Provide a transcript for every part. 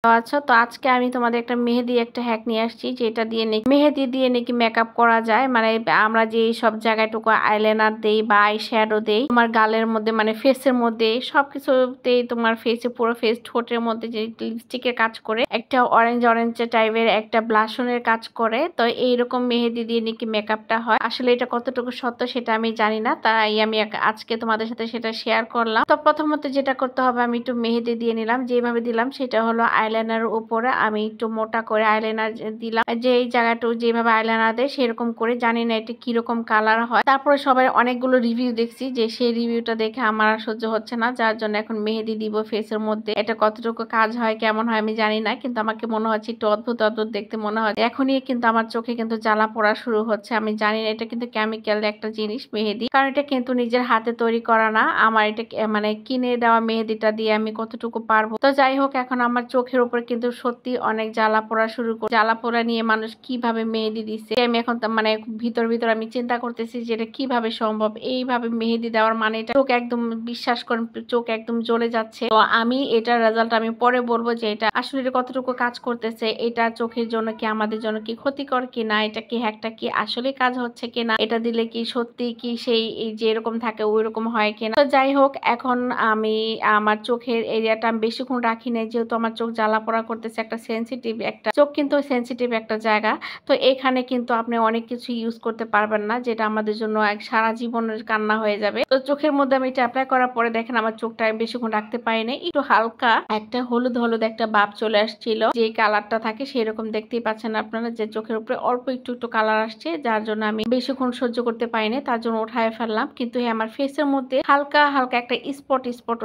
আচ্ছা, তো আজকে আমি তোমাদের একটা মেহেদি একটা হ্যাক নিয়ে আসছি, যেটা দিয়ে নাকি মেহেদি দিয়ে নাকি মেকআপ করা যায়। মানে আমরা যে সব জায়গাটুকু আইলাইনার দেই বা আই শ্যাডো দেই, তোমার গালের মধ্যে মানে ফেসের মধ্যে সবকিছুতেই, তোমার ফেসে পুরো ফেস ঠোঁটের মধ্যে যে লিপস্টিকের কাজ করে, একটা অরেঞ্জ অরেঞ্জ টাইপের একটা ব্লাশনের কাজ করে, তো এইরকম মেহেদি দিয়ে নাকি মেকআপটা হয়। আসলে এটা কতটুকু সত্য সেটা আমি জানি না, তাই আমি আজকে তোমাদের সাথে সেটা শেয়ার করলাম। তো প্রথমত যেটা করতে হবে, আমি একটু মেহেদি দিয়ে নিলাম। যেভাবে দিলাম সেটা হলো আইলাইনার উপরে আমি একটু মোটা করে আইলাইনার দিলাম, যে এই জায়গাটা যেভাবে আইলাইনার দেয় সেরকম করে। জানি না এটা কিরকম কালার হয়। তারপরে সবাই অনেকগুলো রিভিউ দেখছি, যে সেই রিভিউটা দেখে আমার আর সহ্য হচ্ছে না, যার জন্য এখন মেহেদি দিব ফেসের মধ্যে। এটা কতটুকু কাজ হয় কেমন হয় আমি জানি না, কিন্তু আমাকে মনে হচ্ছে একটু অদ্ভুত অদ্ভুত দেখতে মনে হয়। এখনই কিন্তু আমার চোখে কিন্তু জ্বালা পোড়া শুরু হচ্ছে। আমি জানি না এটা কিন্তু কেমিক্যাল একটা জিনিস মেহেদি, কারণ এটা কিন্তু নিজের হাতে তৈরি করা না। আমার এটা মানে কিনে দেওয়া মেহেদিটা দিয়ে আমি কতটুকু পারবো। তো যাই হোক, এখন আমার চোখের উপর কিন্তু সত্যি অনেক জ্বালা পোড়া শুরু করে। জ্বালা পোড়া নিয়ে মানুষ কিভাবে মেহেদি দিচ্ছে, আমি এখন মানে ভিতর ভিতর আমি চিন্তা করতেছি যে এটা কিভাবে সম্ভব। এইভাবে মেহেদি দেওয়ার মানে এটা চোখ একদম, বিশ্বাস করেন, চোখ একদম জ্বলে যাচ্ছে। তো আমি এটার রেজাল্ট আমি পরে বলবো যে এটা আসলে এটা কতটুকু কাজ করতেছে, এটা চোখের জন্য কি, আমাদের জন্য কি ক্ষতিকর কি না, এটা কি হ্যাকটা কি আসলে কাজ হচ্ছে কিনা, এটা দিলে কি সত্যি কি সেই যে এরকম থাকে ওই রকম হয় কিনা। তো যাই হোক, এখন আমি আমার চোখের এরিয়াটা আমি বেশিক্ষণ রাখি নাই, যেহেতু আমার চোখ জ্বালা পোড়া করতেছে। একটা সেন্সিটিভ একটা চোখ, কিন্তু সেন্সিটিভ একটা জায়গা। তো এখানে কিন্তু আপনি অনেক কিছু ইউজ করতে পারবেন না, যেটা আমাদের জন্য এক সারা জীবনের কান্না হয়ে যাবে। তো চোখের মধ্যে আমি এটা অ্যাপ্লাই করার পরে দেখেন আমার চোখটা বেশিক্ষণ রাখতে পারিনি, একটু হালকা একটা হলুদ হলুদ একটা ভাব চলে আসছিল, যে কালারটা থাকে সেরকম দেখতেই পাচ্ছেন আপনারা, যে চোখের উপরে অল্প একটু একটু কালার আসছে, যার জন্য আমি বেশিক্ষণ সহ্য করতে পারিনি, তার জন্য উঠায় ফেললাম। কিন্তু আমার ফেসের মধ্যে হালকা হালকা একটা স্পট স্পট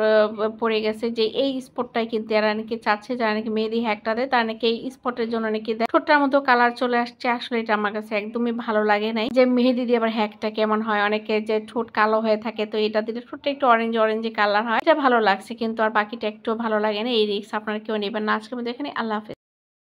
পড়ে গেছে, যে এই স্পটটাই কিন্তু এরা নাকি চাচ্ছে, যারা নাকি মেহেদি হ্যাকটা দেয় তারা নাকি এই স্পটের জন্য নাকি দেয়। ঠোঁটটার মতো কালার চলে আসছে। আসলে এটা আমার কাছে একদমই ভালো লাগে নাই, যে মেহেদি দিয়ে আবার হ্যাকটা কেমন হয়। অনেকে যে ঠোঁট কালো হয়ে থাকে, তো এটা দিলে ঠোঁটটা একটু অরেঞ্জ অরেঞ্জ কালার হয়, এটা ভালো লাগছে, কিন্তু আর বাকিটা একটু ভালো লাগে না। এই রিস্ক আপনারা কেউ নেবেন না। আজকে আমি দেখেন, আল্লাহ হাফেজ।